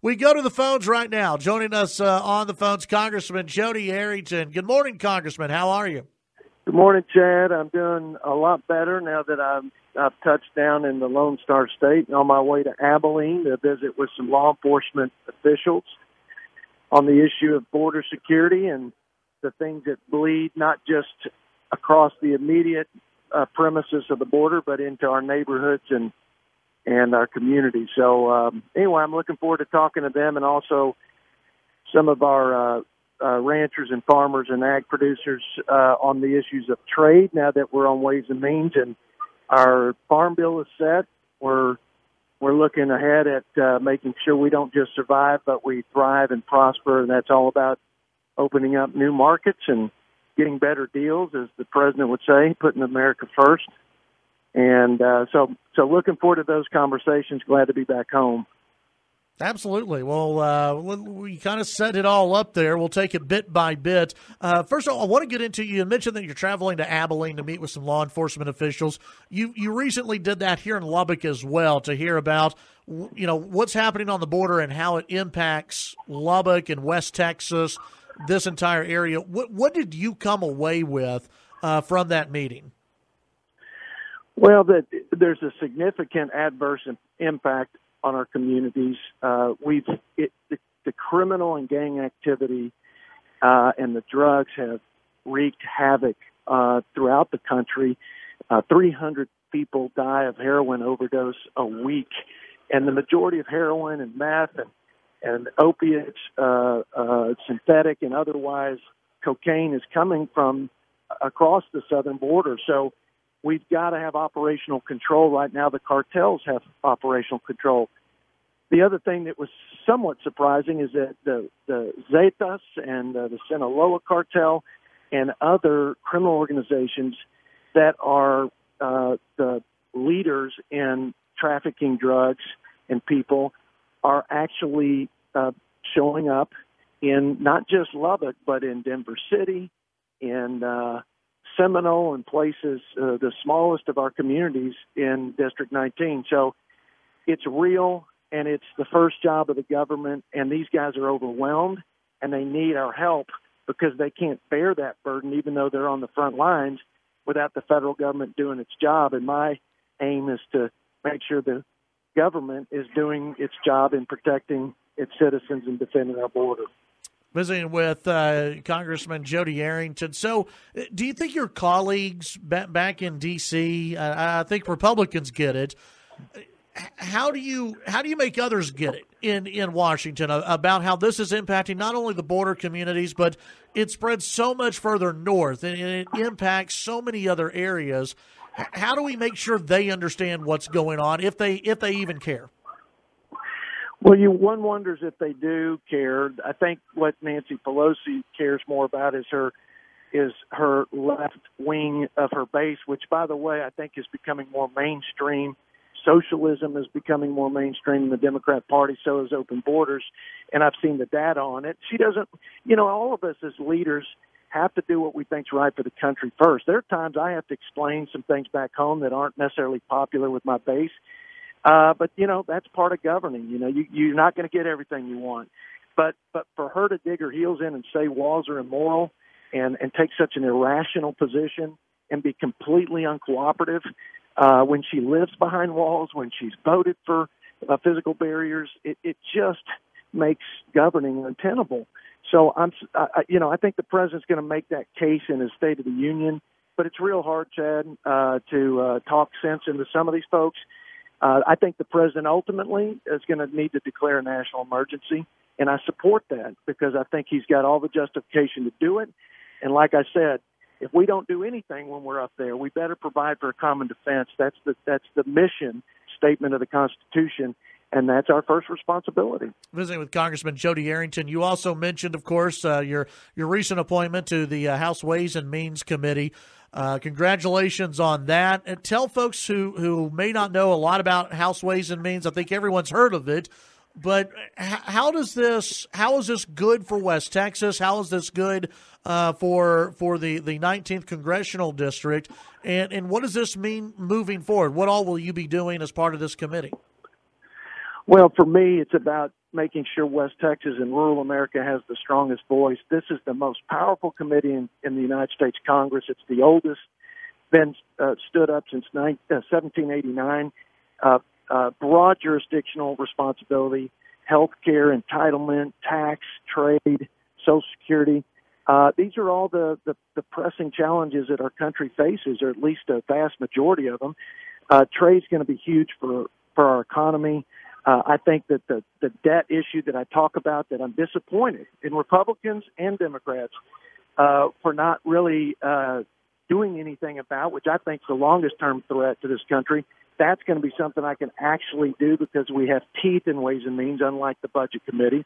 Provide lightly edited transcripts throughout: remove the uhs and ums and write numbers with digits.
We go to the phones right now. Joining us on the phones, Congressman Jodey Arrington. Good morning, Congressman. How are you? Good morning, Chad. I'm doing a lot better now that I've touched down in the Lone Star State and on my way to Abilene to visit with some law enforcement officials on the issue of border security and the things that bleed not just across the immediate premises of the border, but into our neighborhoods and our community. So anyway, I'm looking forward to talking to them and also some of our ranchers and farmers and ag producers on the issues of trade now that we're on Ways and Means and our farm bill is set. We're looking ahead at making sure we don't just survive, but we thrive and prosper, and that's all about opening up new markets and getting better deals, as the president would say, putting America first. And so looking forward to those conversations. Glad to be back home. Absolutely. Well, we kind of set it all up there. We'll take it bit by bit. First of all, I want to get into, you mentioned that you're traveling to Abilene to meet with some law enforcement officials. You recently did that here in Lubbock as well to hear about, what's happening on the border and how it impacts Lubbock and West Texas, this entire area. What did you come away with from that meeting? Well, there's a significant adverse impact on our communities. The criminal and gang activity and the drugs have wreaked havoc throughout the country. 300 people die of heroin overdose a week, and the majority of heroin and meth and opiates, synthetic and otherwise, cocaine is coming from across the southern border. So we've got to have operational control. Right now, the cartels have operational control. The other thing that was somewhat surprising is that the Zetas and the Sinaloa cartel and other criminal organizations that are the leaders in trafficking drugs and people are actually showing up in not just Lubbock, but in Denver City, in Seminole, and places, the smallest of our communities in District 19. So it's real, and it's the first job of the government, and these guys are overwhelmed, and they need our help because they can't bear that burden, even though they're on the front lines, without the federal government doing its job. And my aim is to make sure the government is doing its job in protecting its citizens and defending our border. Visiting with Congressman Jodey Arrington. So do you think your colleagues back in D.C., I think Republicans get it, how do you make others get it in Washington about how this is impacting not only the border communities, but it spreads so much further north and it impacts so many other areas? How do we make sure they understand what's going on, if they even care? Well, one wonders if they do care. I think what Nancy Pelosi cares more about is her left wing of her base, which, by the way, I think is becoming more mainstream. Socialism is becoming more mainstream in the Democrat Party, so is open borders, and I've seen the data on it. She doesn't, all of us as leaders have to do what we think's right for the country first. There are times I have to explain some things back home that aren't necessarily popular with my base. But that's part of governing. You're not going to get everything you want. But for her to dig her heels in and say walls are immoral and take such an irrational position and be completely uncooperative when she lives behind walls, when she's voted for physical barriers, it just makes governing untenable. So I think the president's going to make that case in his State of the Union. But it's real hard, Chad, to talk sense into some of these folks. I think the president ultimately is going to need to declare a national emergency, and I support that because I think he's got all the justification to do it. And like I said, if we don't do anything when we're up there, we better provide for a common defense. That's the mission statement of the Constitution, and that's our first responsibility. Visiting with Congressman Jodey Arrington, you also mentioned, of course, your recent appointment to the House Ways and Means Committee. Congratulations on that. And tell folks who may not know a lot about House Ways and Means. I think everyone's heard of it, but how is this good for West Texas? How is this good for the 19th Congressional District? And what does this mean moving forward? What all will you be doing as part of this committee? Well, for me, it's about making sure West Texas and rural America has the strongest voice. This is the most powerful committee in the United States Congress. It's the oldest, been stood up since 1789. Broad jurisdictional responsibility, health care, entitlement, tax, trade, Social Security. These are all the pressing challenges that our country faces, or at least a vast majority of them. Trade's going to be huge for our economy. I think that the debt issue that I talk about, that I'm disappointed in Republicans and Democrats for not really doing anything about, which I think is the longest-term threat to this country. That's going to be something I can actually do because we have teeth in Ways and Means, unlike the Budget Committee.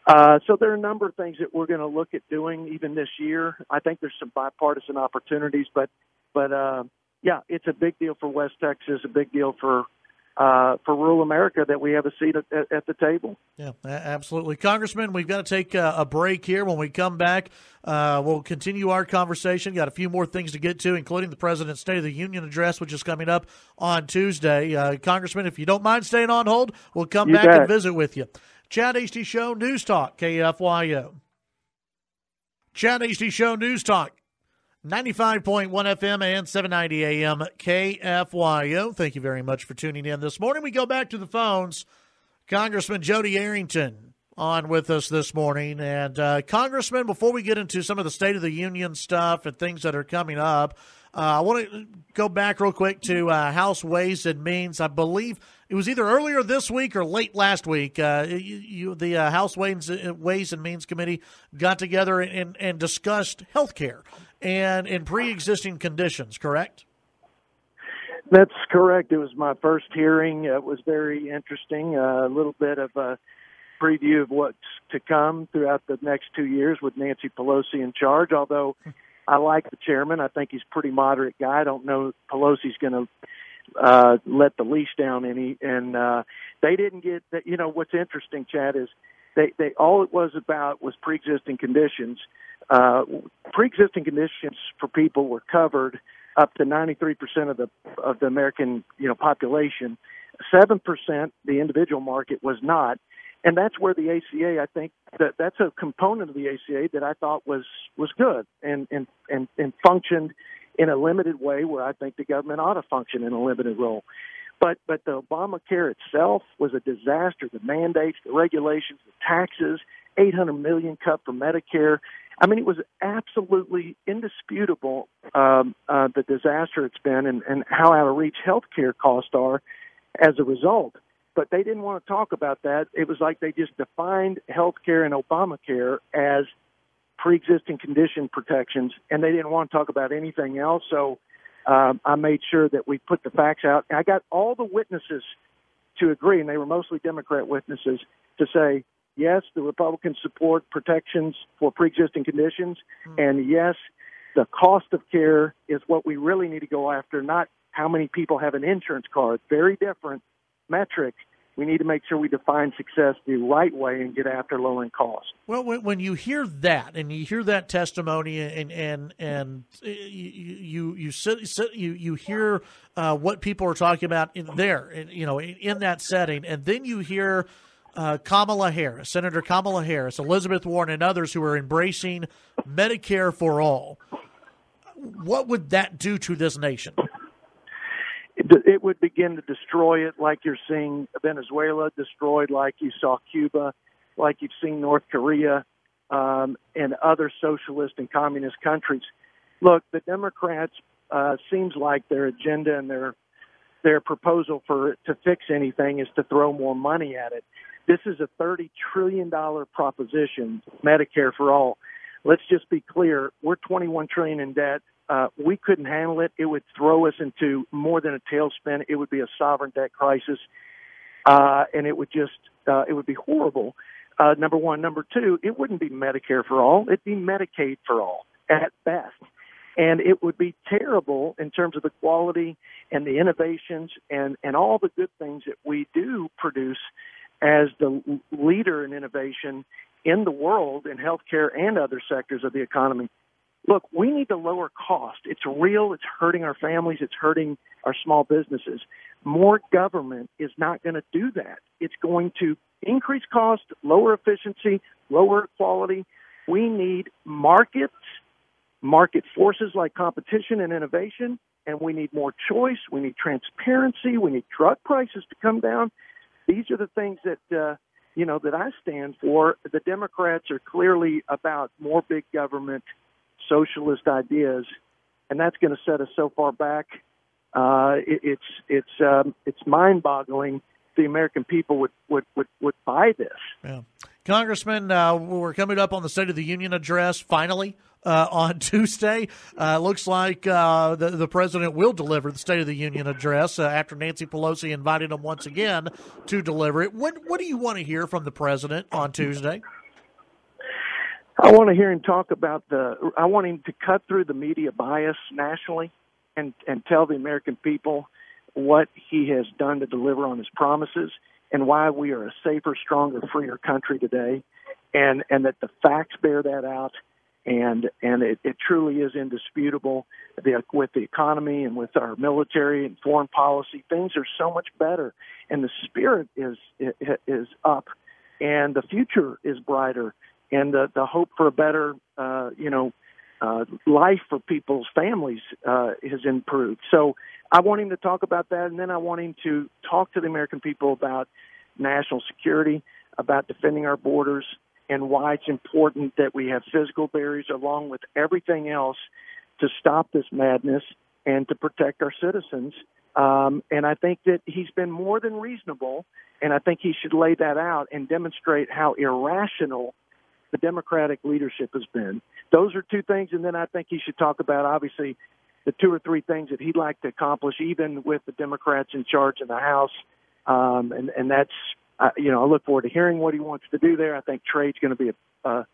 So there are a number of things that we're going to look at doing even this year. I think there's some bipartisan opportunities, but yeah, it's a big deal for West Texas, a big deal for rural America that we have a seat at the table. Yeah, absolutely. Congressman, we've got to take a break here. When we come back, we'll continue our conversation. Got a few more things to get to, including the President's State of the Union address, which is coming up on Tuesday. Congressman, if you don't mind staying on hold, we'll come back and visit with you. Chad Hasty Show, News Talk, KFYO. Chad Hasty Show, News Talk, 95.1 FM and 790 AM KFYO. Thank you very much for tuning in this morning. We go back to the phones. Congressman Jodey Arrington on with us this morning. And Congressman, before we get into some of the State of the Union stuff and things that are coming up, I want to go back real quick to House Ways and Means. I believe it was either earlier this week or late last week. The House Ways and Means Committee got together and discussed health care and pre-existing conditions, correct? That's correct. It was my first hearing. It was very interesting. A little bit of a preview of what's to come throughout the next 2 years with Nancy Pelosi in charge, although I like the chairman. I think he's a pretty moderate guy. I don't know if Pelosi's going to let the leash down any. And they didn't get that. You know, what's interesting, Chad, is they all it was about was pre-existing conditions. Pre-existing conditions for people were covered up to 93% of the American population. 7%, the individual market, was not. And that's where the ACA, I think, that's a component of the ACA that I thought was good and functioned in a limited way where I think the government ought to function in a limited role. But the Obamacare itself was a disaster. The mandates, the regulations, the taxes, $800 million cut for Medicare. I mean, it was absolutely indisputable, the disaster it's been and how out of reach health care costs are as a result. But they didn't want to talk about that. It was like they just defined health care and Obamacare as pre-existing condition protections, and they didn't want to talk about anything else. So I made sure that we put the facts out. And I got all the witnesses to agree, and they were mostly Democrat witnesses, to say, yes, the Republicans support protections for pre-existing conditions, and yes, the cost of care is what we really need to go after, not how many people have an insurance card. Very different metric. We need to make sure we define success the right way and get after lowering costs. Well, when you hear that and you hear that testimony and you hear what people are talking about in there, in that setting, and then you hear Kamala Harris, Senator Kamala Harris, Elizabeth Warren, and others who are embracing Medicare for all, what would that do to this nation? It would begin to destroy it like you're seeing Venezuela destroyed, like you saw Cuba, like you've seen North Korea, and other socialist and communist countries. Look, the Democrats seems like their agenda and their proposal to fix anything is to throw more money at it. This is a $30 trillion proposition, Medicare for all. Let's just be clear. We're $21 trillion in debt. We couldn't handle it. It would throw us into more than a tailspin. It would be a sovereign debt crisis, and it would be horrible. Number one. Number two, it wouldn't be Medicare for all. It'd be Medicaid for all at best. And it would be terrible in terms of the quality and the innovations and all the good things that we do produce as the leader in innovation in the world in healthcare and other sectors of the economy. Look, we need to lower cost. It's real. It's hurting our families. It's hurting our small businesses. More government is not going to do that. It's going to increased cost, lower efficiency, lower quality. We need market forces like competition and innovation, and we need more choice. We need transparency. We need drug prices to come down. These are the things that that I stand for. The Democrats are clearly about more big government, socialist ideas, and that's going to set us so far back. It's mind-boggling. The American people would buy this. Yeah. Congressman, we're coming up on the State of the Union address finally on Tuesday. Looks like the president will deliver the State of the Union address after Nancy Pelosi invited him once again to deliver it. What do you want to hear from the president on Tuesday? I want to hear him talk about I want him to cut through the media bias nationally and tell the American people what he has done to deliver on his promises and why we are a safer, stronger, freer country today, and that the facts bear that out, and it truly is indisputable with the economy and with our military and foreign policy. Things are so much better, and the spirit is up, and the future is brighter, and the hope for a better life for people's families has improved. So I want him to talk about that, and then I want him to talk to the American people about national security, about defending our borders, and why it's important that we have physical barriers along with everything else to stop this madness and to protect our citizens. And I think that he's been more than reasonable, and I think he should lay that out and demonstrate how irrational the Democratic leadership has been. Those are two things, and then I think he should talk about, obviously, the two or three things that he'd like to accomplish, even with the Democrats in charge in the House. And that's, I look forward to hearing what he wants to do there. I think trade's going to be a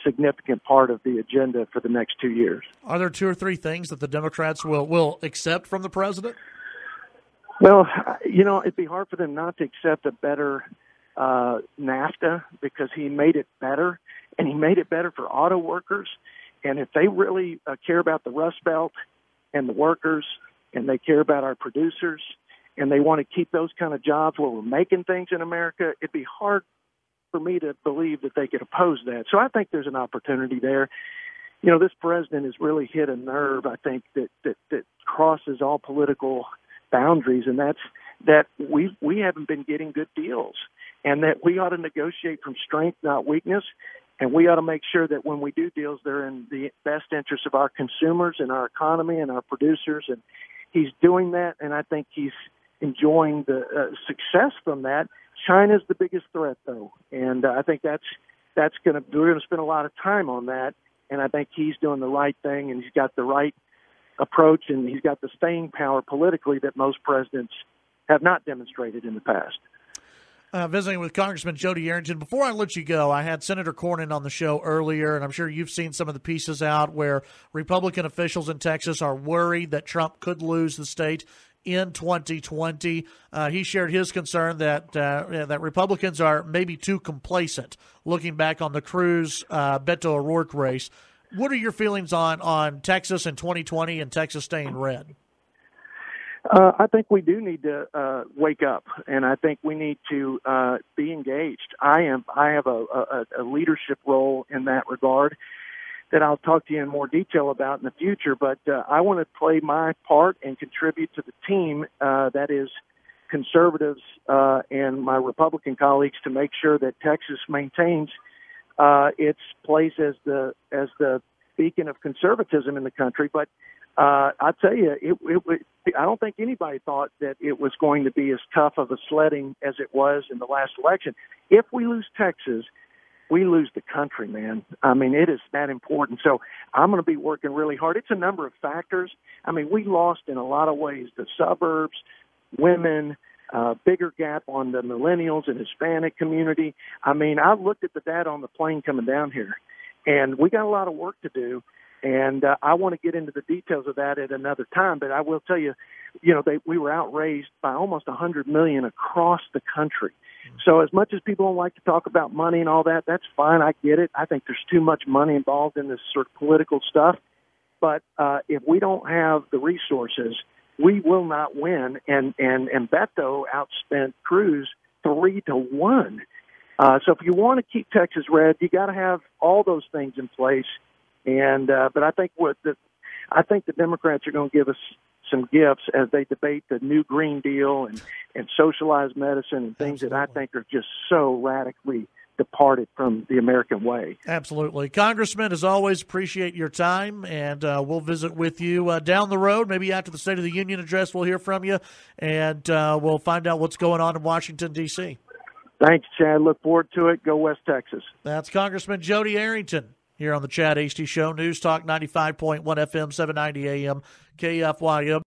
significant part of the agenda for the next 2 years. Are there two or three things that the Democrats will accept from the president? Well, it'd be hard for them not to accept a better NAFTA, because he made it better, and he made it better for auto workers. And if they really care about the Rust Belt and the workers, and they care about our producers, and they want to keep those kind of jobs where we're making things in America, it'd be hard for me to believe that they could oppose that. So I think there's an opportunity there. This president has really hit a nerve, I think, that crosses all political boundaries, and that's that we haven't been getting good deals, and that we ought to negotiate from strength, not weakness, and we ought to make sure that when we do deals, they're in the best interest of our consumers and our economy and our producers, and he's doing that, and I think he's enjoying the success from that. China's the biggest threat, though, and I think we're going to spend a lot of time on that, and I think he's doing the right thing, and he's got the right approach, and he's got the staying power politically that most presidents have not demonstrated in the past. Visiting with Congressman Jodey Arrington. Before I let you go, I had Senator Cornyn on the show earlier, and I'm sure you've seen some of the pieces out where Republican officials in Texas are worried that Trump could lose the state in 2020. He shared his concern that Republicans are maybe too complacent looking back on the Cruz Beto O'Rourke race. What are your feelings on Texas in 2020 and Texas staying red? I think we do need to wake up, and I think we need to be engaged. I have a leadership role in that regard that I'll talk to you in more detail about in the future, but I want to play my part and contribute to the team that is conservatives and my Republican colleagues to make sure that Texas maintains its place as the beacon of conservatism in the country. But I'll tell you, I don't think anybody thought that it was going to be as tough of a sledding as it was in the last election. If we lose Texas, we lose the country, man. I mean, it is that important. So I'm going to be working really hard. It's a number of factors. I mean, we lost in a lot of ways the suburbs, women, bigger gap on the millennials and Hispanic community. I mean, I looked at the data on the plane coming down here, and we got a lot of work to do. And I want to get into the details of that at another time. But I will tell you, we were outraised by almost $100 million across the country. So as much as people don't like to talk about money and all that, that's fine. I get it. I think there's too much money involved in this sort of political stuff. But if we don't have the resources, we will not win. And Beto outspent Cruz 3-1. So if you want to keep Texas red, you got to have all those things in place. And but I think the Democrats are going to give us some gifts as they debate the new Green Deal and socialized medicine and things that I think are just so radically departed from the American way. Absolutely. Congressman, as always, appreciate your time, and we'll visit with you down the road. Maybe after the State of the Union address, we'll hear from you, and we'll find out what's going on in Washington, D.C. Thanks, Chad. Look forward to it. Go West Texas. That's Congressman Jodey Arrington here on the Chad Hasty Show, News Talk 95.1 FM, 790 AM, KFYO.